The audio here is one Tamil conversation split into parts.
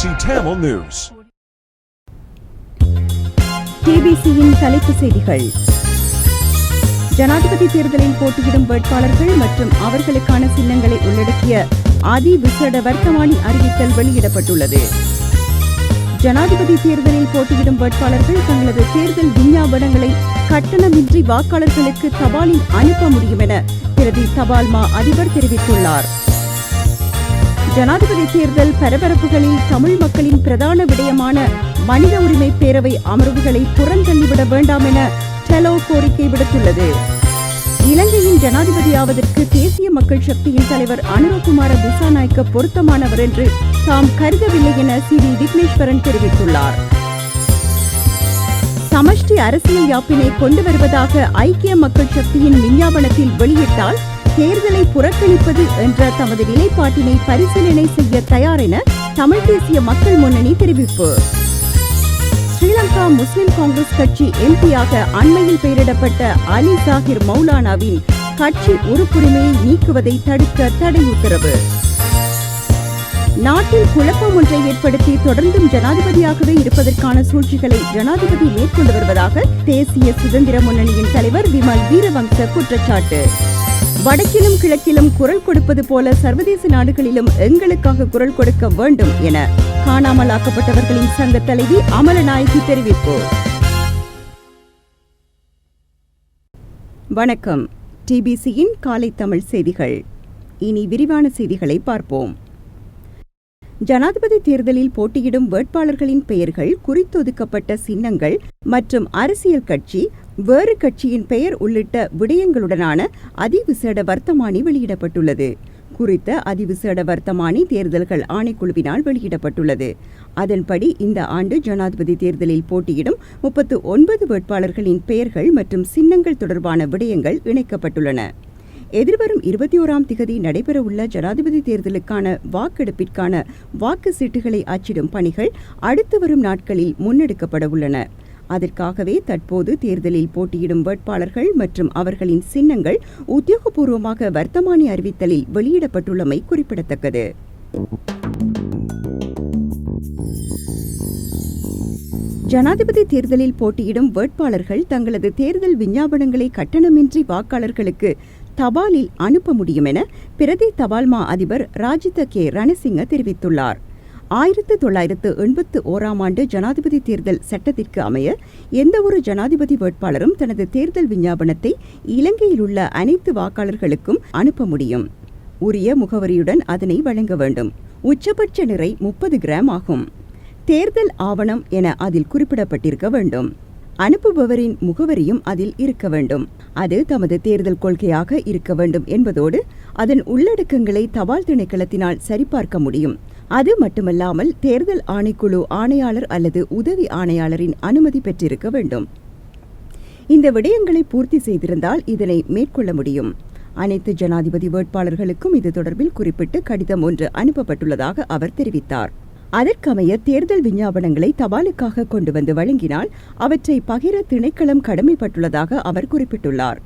TBC Tamil News. TBCயின் தலைப்புச் செய்திகள். ஜனாதிபதி தேர்தலில் போட்டியிடும் வேட்பாளர்கள் மற்றும் அவர்களுக்கான சின்னங்களை உள்ளடக்கிய அதிவிசேட வர்த்தமானி அறிவித்தல் வெளியிடப்பட்டுள்ளது. ஜனாதிபதி தேர்தலில் போட்டியிடும் வேட்பாளர்கள் தங்களது தேர்தல் விஞ்ஞாபனங்களை கட்டணமின்றி வாக்காளர்களுக்கு தபாலில் அனுப்ப முடியும் என பிரதி தபால் மா அதிபர் தெரிவித்துள்ளார். ஜனாதிபதி தேர்தல் பரபரப்புகளில் தமிழ் மக்களின் பிரதான விடயமான மனித உரிமை பேரவை அமர்வுகளை புறந்தள்ளிவிட வேண்டாம் என டெலோ கோரிக்கை விடுத்துள்ளது. இலங்கையின் ஜனாதிபதியாவதற்கு தேசிய மக்கள் சக்தியின் தலைவர் அனுரகுமார திசாநாயக்க பொருத்தமானவர் என்று தாம் கருதவில்லை என சி.வி. விக்னேஸ்வரன் தெரிவித்துள்ளார். சமஷ்டி அரசியல் யாப்பினை கொண்டு வருவதாக ஐக்கிய மக்கள் சக்தியின் விஞ்ஞாபனத்தில் வெளியிட்டால் தேர்தலை புறக்கணிப்பது என்ற தமது நிலைப்பாட்டினை பரிசீலனை செய்ய தயார் என தமிழ் தேசிய மக்கள் முன்னணி தெரிவிப்பு. ஸ்ரீலங்கா முஸ்லிம் காங்கிரஸ் கட்சி எம்பியாக அண்மையில் பெயரிடப்பட்ட அலி சாஹிர் மௌலானாவின் கட்சி உறுப்புரிமையை நீக்குவதை தடுக்க தடை உத்தரவு. நாட்டில் குழப்பம் ஒன்றை ஏற்படுத்தி தொடர்ந்தும் ஜனாதிபதியாகவே இருப்பதற்கான சூழ்ச்சிகளை ஜனாதிபதி மேற்கொண்டு வருவதாக தேசிய சுதந்திர முன்னணியின் தலைவர் விமல் வீரவங்ச குற்றச்சாட்டு. வடக்கிலும் கிழக்கிலும் குரல் கொடுப்பது போல சர்வதேச நாடுகளிலும் எங்களுக்காக குரல் கொடுக்க வேண்டும் என காணாமல் ஆக்கப்பட்டவர்களின் சங்க தலைவி அமலநாயகி தெரிவிப்பு. வணக்கம். டிபிசியின் காலை தமிழ் செய்திகள். இனி விரிவான செய்திகளை பார்ப்போம். ஜனாதிபதி தேர்தலில் போட்டியிடும் வேட்பாளர்களின் பெயர்கள், குறித்தொதுக்கப்பட்ட சின்னங்கள் மற்றும் அரசியல் கட்சி, வேறு கட்சியின் பெயர் உள்ளிட்ட விடயங்களுடனான அதிவிசேட வர்த்தமானி வெளியிடப்பட்டுள்ளது. குறித்த அதிவிசேட வர்த்தமானி தேர்தல்கள் ஆணைக்குழுவினால் வெளியிடப்பட்டுள்ளது. அதன்படி இந்த ஆண்டு ஜனாதிபதி தேர்தலில் போட்டியிடும் 39 வேட்பாளர்களின் பெயர்கள் மற்றும் சின்னங்கள் தொடர்பான விடயங்கள் இணைக்கப்பட்டுள்ளன. எதிர்வரும் 21ஆம் திகதி நடைபெறவுள்ள ஜனாதிபதி தேர்தலுக்கான வாக்கெடுப்பிற்கான வாக்கு சீட்டுகளை அச்சிடும் பணிகள் அடுத்து வரும் நாட்களில் முன்னெடுக்கப்பட உள்ளன. அதற்காகவே தற்போது தேர்தலில் போட்டியிடும் வேட்பாளர்கள் மற்றும் அவர்களின் சின்னங்கள் உத்தியோகபூர்வமாக வர்த்தமானி அறிவித்தலில் வெளியிடப்பட்டுள்ளமை குறிப்பிடத்தக்கது. ஜனாதிபதி தேர்தலில் போட்டியிடும் வேட்பாளர்கள் தங்களது தேர்தல் விஞ்ஞாபனங்களை கட்டணமின்றி வாக்காளர்களுக்கு தபாலில் அனுப்ப முடியும் என பிரதி தபால் மா அதிபர் ராஜித கே ரணசிங்க தெரிவித்துள்ளார். 1981ஆம் ஆண்டு ஜனாதிபதி தேர்தல் சட்டத்திற்கு அமைய எந்தவொரு ஜனாதிபதி வேட்பாளரும் தனது தேர்தல் விஞ்ஞாபனத்தை இலங்கையில் உள்ள அனைத்து வாக்காளர்களுக்கும் அனுப்ப முடியும். உரிய முகவரியுடன் அதனை வழங்க வேண்டும். உச்சபட்ச நிறை 30 கிராம் ஆகும். தேர்தல் ஆவணம் என அதில் குறிப்பிடப்பட்டிருக்க வேண்டும். அனுப்புபவரின் முகவரியும் அதில் இருக்க வேண்டும். அது தமது தேர்தல் கொள்கையாக இருக்க வேண்டும் என்பதோடு அதன் உள்ளடக்கங்களை தபால் திணைக்களத்தினால் சரிபார்க்க முடியும். அது மட்டுமல்லாமல் தேர்தல் ஆணைக்குழு ஆணையாளர் அல்லது உதவி ஆணையாளரின் அனுமதி பெற்றிருக்க வேண்டும். இந்த விடயங்களை பூர்த்தி செய்திருந்தால் இதனை மேற்கொள்ள முடியும். அனைத்து ஜனாதிபதி வேட்பாளர்களுக்கும் இது தொடர்பில் குறிப்பிட்டு கடிதம் ஒன்று அனுப்பப்பட்டுள்ளதாக அவர் தெரிவித்தார். அதற்கமைய தேர்தல் விஞ்ஞாபனங்களை தபாலுக்காக கொண்டு வந்து வழங்கினால் அவற்றை பகிர திணைக்களம் கடமைப்பட்டுள்ளதாக அவர் குறிப்பிட்டுள்ளார்.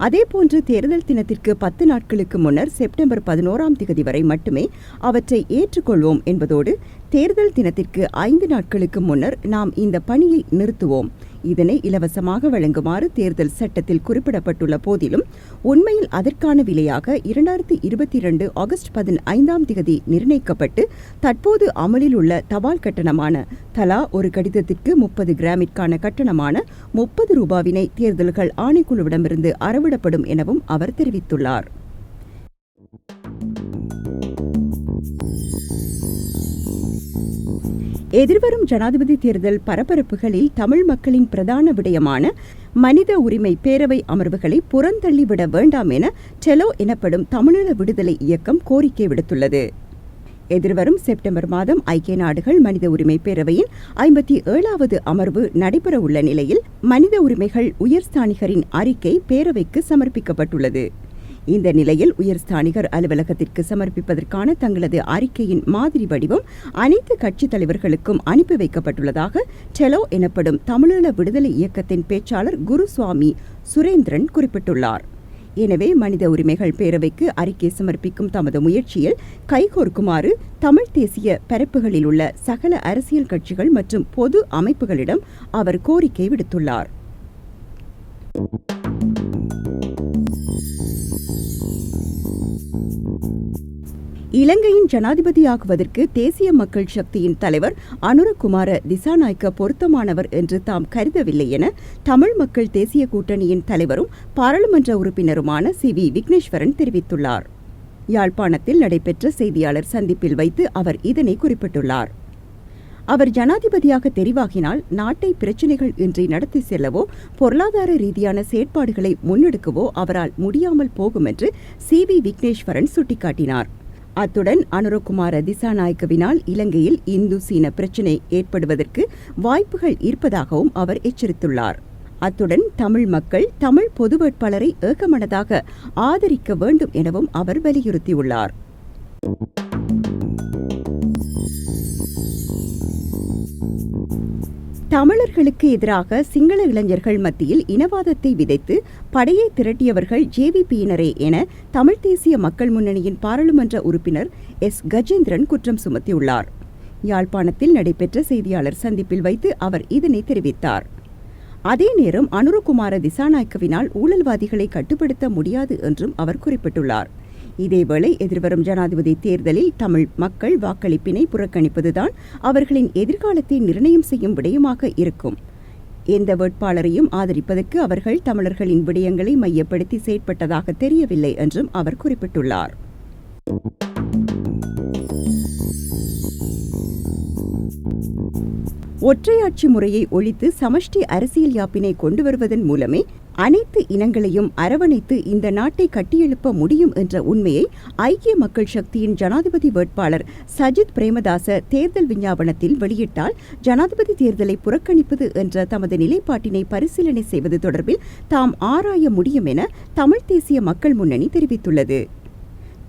அதேபோன்று தேர்தல் தினத்திற்கு 10 நாட்களுக்கு முன்னர் செப்டம்பர் 11ஆம் திகதி வரை மட்டுமே அவற்றை ஏற்றுக்கொள்வோம் என்பதோடு தேர்தல் தினத்திற்கு 5 நாட்களுக்கு முன்னர் நாம் இந்த பணியை நிறுத்துவோம். இதனை இலவசமாக வழங்குமாறு தேர்தல் சட்டத்தில் குறிப்பிடப்பட்டுள்ள போதிலும் உண்மையில் அதற்கான விலையாக 2022 ஆகஸ்ட் 15ஆம் திகதி நிர்ணயிக்கப்பட்டு தற்போது அமலில் உள்ள தபால் கட்டணமான தலா ஒரு கடிதத்திற்கு 30 கிராமிற்கான கட்டணமான 30 ரூபாவினை தேர்தல்கள் ஆணைக்குழுவிடமிருந்து அறவிடப்படும் எனவும் அவர் தெரிவித்துள்ளார். எதிர்வரும் ஜனாதிபதி தேர்தல் பரபரப்புகளில் தமிழ் மக்களின் பிரதான விடயமான மனித உரிமை பேரவை அமர்வுகளை புறந்தள்ளிவிட வேண்டாம் என டெலோ எனப்படும் தமிழீழ விடுதலை இயக்கம் கோரிக்கை விடுத்துள்ளது. எதிர்வரும் செப்டம்பர் மாதம் ஐக்கிய நாடுகள் மனித உரிமை பேரவையின் 57வது அமர்வு நடைபெறவுள்ள நிலையில் மனித உரிமைகள் உயர்ஸ்தானிகரின் அறிக்கை பேரவைக்கு சமர்ப்பிக்கப்பட்டுள்ளது. இந்த நிலையில் உயர்ஸ்தானிகர் அலுவலகத்திற்கு சமர்ப்பிப்பதற்கான தங்களது அறிக்கையின் மாதிரி வடிவம் அனைத்து கட்சித் தலைவர்களுக்கும் அனுப்பி வைக்கப்பட்டுள்ளதாக டெலோ எனப்படும் தமிழீழ விடுதலை இயக்கத்தின் பேச்சாளர் குருசுவாமி சுரேந்திரன் குறிப்பிட்டுள்ளார். எனவே மனித உரிமைகள் பேரவைக்கு அறிக்கை சமர்ப்பிக்கும் தமது முயற்சியில் கைகோர்க்குமாறு தமிழ் தேசிய பரப்புகளில் உள்ள சகல அரசியல் கட்சிகள் மற்றும் பொது அமைப்புகளிடம் அவர் கோரிக்கை விடுத்துள்ளார். இலங்கையின் ஜனாதிபதியாகுவதற்கு தேசிய மக்கள் சக்தியின் தலைவர் அனுரகுமார திசாநாயக்க பொருத்தமானவர் என்று தாம் கருதவில்லை என தமிழ் மக்கள் தேசிய கூட்டணியின் தலைவரும் பாராளுமன்ற உறுப்பினருமான சி.வி. விக்னேஸ்வரன் தெரிவித்துள்ளார். யாழ்ப்பாணத்தில் நடைபெற்ற செய்தியாளர் சந்திப்பில் வைத்து அவர் இதனை குறிப்பிட்டுள்ளார். அவர் ஜனாதிபதியாக தெரிவாகினால் நாட்டை பிரச்சினைகள் இன்றி நடத்தி செல்லவோ பொருளாதார ரீதியான செயற்பாடுகளை முன்னெடுக்கவோ அவரால் முடியாமல் போகும் என்று சி.வி. விக்னேஸ்வரன் சுட்டிக்காட்டினார். அத்துடன் அனுரகுமார திசாநாயக்கவினால் இலங்கையில் இந்து சீன பிரச்சினை ஏற்படுவதற்கு வாய்ப்புகள் இருப்பதாகவும் அவர் எச்சரித்துள்ளார். அத்துடன் தமிழ் மக்கள் தமிழ் பொது வேட்பாளரை ஏகமனதாக ஆதரிக்க வேண்டும் எனவும் அவர் வலியுறுத்தியுள்ளார். தமிழர்களுக்கு எதிராக சிங்கள இளைஞர்கள் மத்தியில் இனவாதத்தை விதைத்து படையை திரட்டியவர்கள் ஜேவிபியினரே என தமிழ் தேசிய மக்கள் முன்னணியின் பாராளுமன்ற உறுப்பினர் எஸ். கஜேந்திரன் குற்றம் சுமத்தியுள்ளார். யாழ்ப்பாணத்தில் நடைபெற்ற செய்தியாளர் சந்திப்பில் வைத்து அவர் இதனை தெரிவித்தார். அதே நேரம் அனுரகுமார திசாநாயக்கவினால் ஊழல்வாதிகளை கட்டுப்படுத்த முடியாது என்றும் அவர் குறிப்பிட்டுள்ளார். இதேவேளை எதிர்வரும் ஜனாதிபதி தேர்தலில் தமிழ் மக்கள் வாக்களிப்பினை புறக்கணிப்பதுதான் அவர்களின் எதிர்காலத்தை நிர்ணயம் செய்யும் விடயமாக இருக்கும். எந்த வேட்பாளரையும் ஆதரிப்பதற்கு அவர்கள் தமிழர்களின் விடயங்களை மையப்படுத்தி செயற்பட்டதாக தெரியவில்லை என்றும் அவர் குறிப்பிட்டுள்ளார். ஒற்றையாட்சி முறையை ஒழித்து சமஷ்டி அரசியல் யாப்பினை கொண்டு வருவதன் மூலமே அனைத்து இனங்களையும் அரவணைத்து இந்த நாட்டை கட்டியெழுப்ப முடியும் என்ற உண்மையை ஐக்கிய மக்கள் சக்தியின் ஜனாதிபதி வேட்பாளர் சஜித் பிரேமதாச தேர்தல் விஞ்ஞாபனத்தில் வெளியிட்டால் ஜனாதிபதி தேர்தலை புறக்கணிப்பது என்ற தமது நிலைப்பாட்டினை பரிசீலனை செய்வது தொடர்பில் தாம் ஆராய முடியும் என தமிழ் தேசிய மக்கள் முன்னணி தெரிவித்துள்ளது.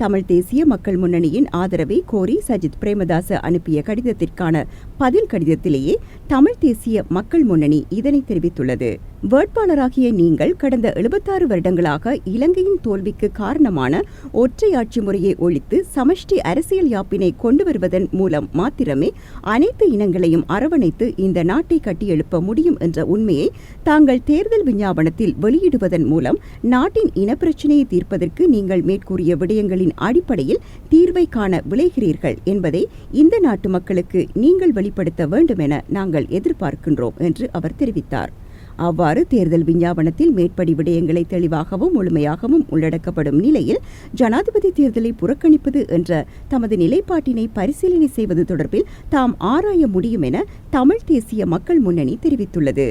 தமிழ் தேசிய மக்கள் முன்னணியின் ஆதரவை கோரி சஜித் பிரேமதாச அனுப்பிய கடிதத்திற்கான பதில் கடிதத்திலேயே தமிழ் தேசிய மக்கள் முன்னணி இதனை தெரிவித்துள்ளது. வேட்பாளராகிய நீங்கள் கடந்த 76 வருடங்களாக இலங்கையின் தோல்விக்கு காரணமான ஒற்றையாட்சி முறையை ஒழித்து சமஷ்டி அரசியல் யாப்பினை கொண்டு வருவதன் மூலம் மாத்திரமே அனைத்து இனங்களையும் அரவணைத்து இந்த நாட்டை கட்டியெழுப்ப முடியும் என்ற உண்மையை தாங்கள் தேர்தல் விஞ்ஞாபனத்தில் வெளியிடுவதன் மூலம் நாட்டின் இனப்பிரச்சினையை தீர்ப்பதற்கு நீங்கள் மேற்கூறிய விடயங்களின் அடிப்படையில் தீர்வை காண விளைகிறீர்கள் என்பதை இந்த நாட்டு மக்களுக்கு நீங்கள் வெளிப்படுத்த வேண்டும் என நாங்கள் எதிர்பார்க்கின்றோம் என்று அவர் தெரிவித்தார். அவ்வாறு தேர்தல் விஞ்ஞாபனத்தில் மேற்படி விடயங்களை தெளிவாகவும் முழுமையாகவும் உள்ளடக்கப்படும் நிலையில் ஜனாதிபதி தேர்தலை புறக்கணிப்பது என்ற தமது நிலைப்பாட்டினை பரிசீலனை செய்வது தொடர்பில் தாம் ஆராய முடியும் என தமிழ் தேசிய மக்கள் முன்னணி தெரிவித்துள்ளது.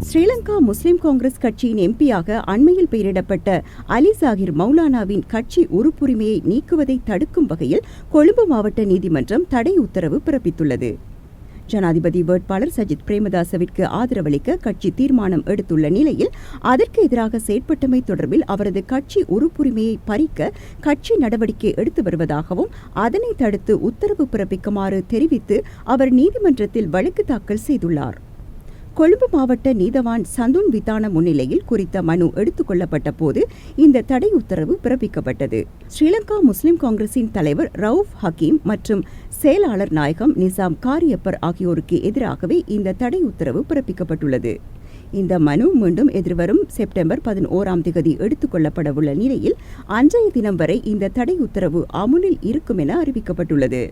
ஸ்ரீலங்கா முஸ்லிம் காங்கிரஸ் கட்சியின் எம்பியாக அண்மையில் பெயரிடப்பட்ட அலி சாகிர் மௌலானாவின் கட்சி உறுப்புரிமையை நீக்குவதை தடுக்கும் வகையில் கொழும்பு மாவட்ட நீதிமன்றம் தடை உத்தரவு பிறப்பித்துள்ளது. ஜனாதிபதி வேட்பாளர் சஜித் பிரேமதாசவிற்கு ஆதரவளிக்க கட்சி தீர்மானம் எடுத்துள்ள நிலையில் அதற்கு எதிராக செயற்பட்டமை தொடர்பில் அவரது கட்சி உறுப்புரிமையை பறிக்க கட்சி நடவடிக்கை எடுத்து வருவதாகவும் அதனை தடுத்து உத்தரவு பிறப்பிக்குமாறு தெரிவித்து அவர் நீதிமன்றத்தில் வழக்கு தாக்கல் செய்துள்ளார். கொழும்பு மாவட்ட நீதவான் சந்துன் விதான முன்னிலையில் குறித்த மனு எடுத்துக் கொள்ளப்பட்ட போது இந்த தடை உத்தரவு பிறப்பிக்கப்பட்டது. ஸ்ரீலங்கா முஸ்லிம் காங்கிரசின் தலைவர் ரவுஃப் ஹக்கீம் மற்றும் செயலாளர் நாயகம் நிசாம் காரியப்பர் ஆகியோருக்கு எதிராகவே இந்த தடை உத்தரவு பிறப்பிக்கப்பட்டுள்ளது. இந்த மனு மீண்டும் எதிர்வரும் செப்டம்பர் 11 எடுத்துக் கொள்ளப்படவுள்ள நிலையில் அன்றைய தினம் வரை இந்த தடை உத்தரவு அமுலில் இருக்கும் என அறிவிக்கப்பட்டுள்ளது.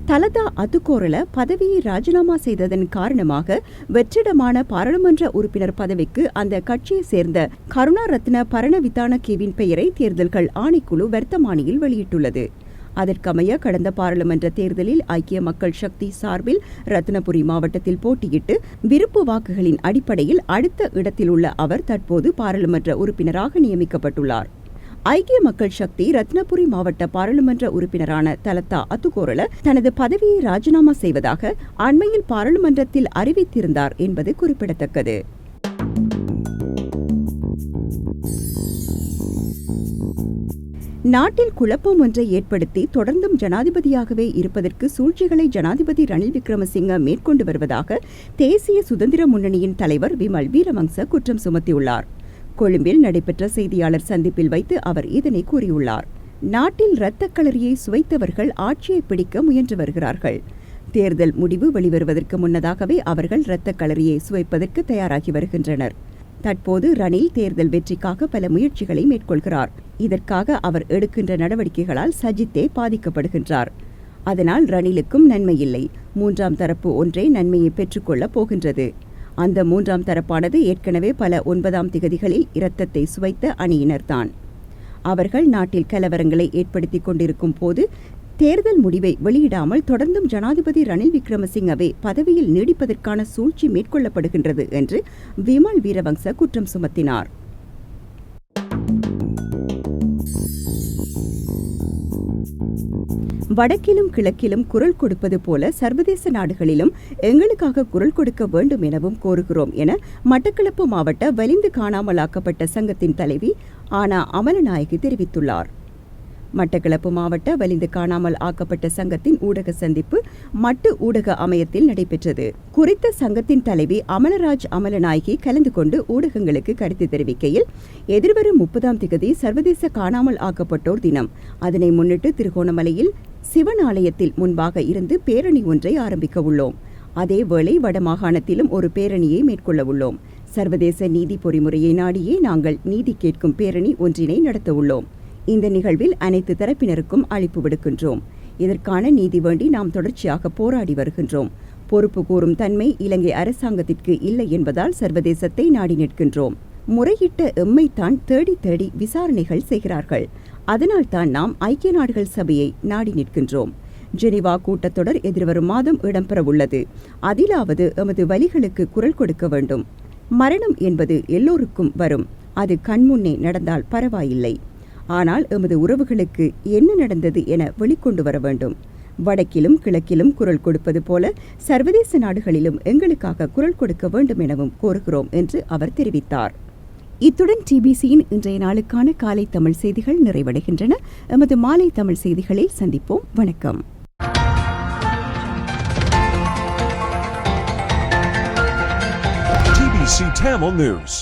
தலதா அத்துக்கோரல பதவியை ராஜினாமா செய்ததன் காரணமாக வெற்றிடமான பாராளுமன்ற உறுப்பினர் பதவிக்கு அந்த கட்சியை சேர்ந்த கருணாரத்ன பரணவிதானகேவின் பெயரை தேர்தல்கள் ஆணைக்குழு வர்த்தமானியில் வெளியிட்டுள்ளது. அதற்கமைய கடந்த பாராளுமன்ற தேர்தலில் ஐக்கிய மக்கள் சக்தி சார்பில் ரத்னபுரி மாவட்டத்தில் போட்டியிட்டு விருப்பு வாக்குகளின் அடிப்படையில் அடுத்த இடத்தில் உள்ள அவர் தற்போது பாராளுமன்ற உறுப்பினராக நியமிக்கப்பட்டுள்ளார். ஐக்கிய மக்கள் சக்தி ரத்னபுரி மாவட்ட பாராளுமன்ற உறுப்பினரான தலதா அத்துக்கோரல தனது பதவியை ராஜினாமா செய்வதாக அண்மையில் பாராளுமன்றத்தில் அறிவித்திருந்தார் என்பது குறிப்பிடத்தக்கது. நாட்டில் குழப்பம் ஒன்றை ஏற்படுத்தி தொடர்ந்தும் ஜனாதிபதியாகவே இருப்பதற்கு சூழ்ச்சிகளை ஜனாதிபதி ரணில் விக்ரமசிங்க மேற்கொண்டு வருவதாக தேசிய சுதந்திர முன்னணியின் தலைவர் விமல் வீரவங்ச குற்றம் சுமத்தியுள்ளார். கொழும்பில் நடைபெற்ற செய்தியாளர் சந்திப்பில் வைத்து அவர் இதனை கூறியுள்ளார். நாட்டில் இரத்த களரியை சுவைத்தவர்கள் ஆட்சியை பிடிக்க முயன்று வருகிறார்கள். தேர்தல் முடிவு வெளிவருவதற்கு முன்னதாகவே அவர்கள் இரத்த களரியை சுவைப்பதற்கு தயாராகி வருகின்றனர். தற்போது ரணில் தேர்தல் வெற்றிக்காக பல முயற்சிகளை மேற்கொள்கிறார். இதற்காக அவர் எடுக்கின்ற நடவடிக்கைகளால் சஜித்தே பாதிக்கப்படுகின்றார். அதனால் ரணிலுக்கும் நன்மை இல்லை. மூன்றாம் தரப்பு ஒன்றே நன்மையை பெற்றுக்கொள்ளப் போகின்றது. அந்த மூன்றாம் தரப்பானது ஏற்கனவே பல 9ஆம் திகதிகளில் இரத்தத்தை சுவைத்த அணியினர்தான். அவர்கள் நாட்டில் கலவரங்களை ஏற்படுத்திக் கொண்டிருக்கும் போது தேர்தல் முடிவை வெளியிடாமல் தொடர்ந்தும் ஜனாதிபதி ரணில் விக்ரமசிங்கவே பதவியில் நீடிப்பதற்கான சூழ்ச்சி மேற்கொள்ளப்படுகின்றது என்று விமல் வீரவங்ச குற்றம் சுமத்தினார். வடக்கிலும் கிழக்கிலும் குரல் கொடுப்பது போல சர்வதேச நாடுகளிலும் எங்களுக்காக குரல் கொடுக்க வேண்டும் எனவும் கோருகிறோம் என மட்டக்களப்பு மாவட்ட வலிந்து காணாமலாக்கப்பட்ட சங்கத்தின் தலைவி ஆனா அமலநாயகி தெரிவித்துள்ளார். மட்டக்களப்பு மாவட்ட வலிந்து காணாமல் ஆக்கப்பட்ட சங்கத்தின் ஊடக சந்திப்பு மட்டு ஊடக அமையத்தில் நடைபெற்றது. குறித்த சங்கத்தின் தலைவி அமலராஜ் அமலநாயகி கலந்து கொண்டு ஊடகங்களுக்கு கருத்து தெரிவிக்கையில், எதிர்வரும் 30ஆம் திகதி சர்வதேச காணாமல் ஆக்கப்பட்டோர் தினம். அதனை முன்னிட்டு திருகோணமலையில் சிவன் ஆலயத்தில் முன்பாக இருந்து பேரணி ஒன்றை ஆரம்பிக்க உள்ளோம். அதேவேளை வடமாகாணத்திலும் ஒரு பேரணியை மேற்கொள்ள உள்ளோம். சர்வதேச நீதி பொறிமுறையை நாடியே நாங்கள் நீதி கேட்கும் பேரணி ஒன்றினை நடத்த உள்ளோம். இந்த நிகழ்வில் அனைத்து தரப்பினருக்கும் அழைப்பு விடுக்கின்றோம். இதற்கான நீதி வேண்டி நாம் தொடர்ச்சியாக போராடி வருகின்றோம். பொறுப்பு கூறும் தன்மை இலங்கை அரசாங்கத்திற்கு இல்லை என்பதால் சர்வதேசத்தை நாடி நிற்கின்றோம். முறையிட்ட எம்மைத்தான் தேடி தேடி விசாரணைகள் செய்கிறார்கள். அதனால்தான் நாம் ஐக்கிய நாடுகள் சபையை நாடி நிற்கின்றோம். ஜெனீவா கூட்டத்தொடர் எதிர்வரும் மாதம் இடம்பெறவுள்ளது. அதிலாவது எமது வலிகளுக்கு குரல் கொடுக்க வேண்டும். மரணம் என்பது எல்லோருக்கும் வரும். அது கண்முன்னே நடந்தால் பரவாயில்லை. ஆனால் எமது உறவுகளுக்கு என்ன நடந்தது என வெளிக்கொண்டு வர வேண்டும். வடக்கிலும் கிழக்கிலும் குரல் கொடுப்பது போல சர்வதேச நாடுகளிலும் எங்களுக்காக குரல் கொடுக்க வேண்டும் எனவும் கோருகிறோம் என்று அவர் தெரிவித்தார். இத்துடன் டிபிசியின் இன்றைய நாளுக்கான காலை தமிழ் செய்திகள் நிறைவடைகின்றன. எமது மாலை தமிழ் செய்திகளில் சந்திப்போம். வணக்கம். TBC Tamil News.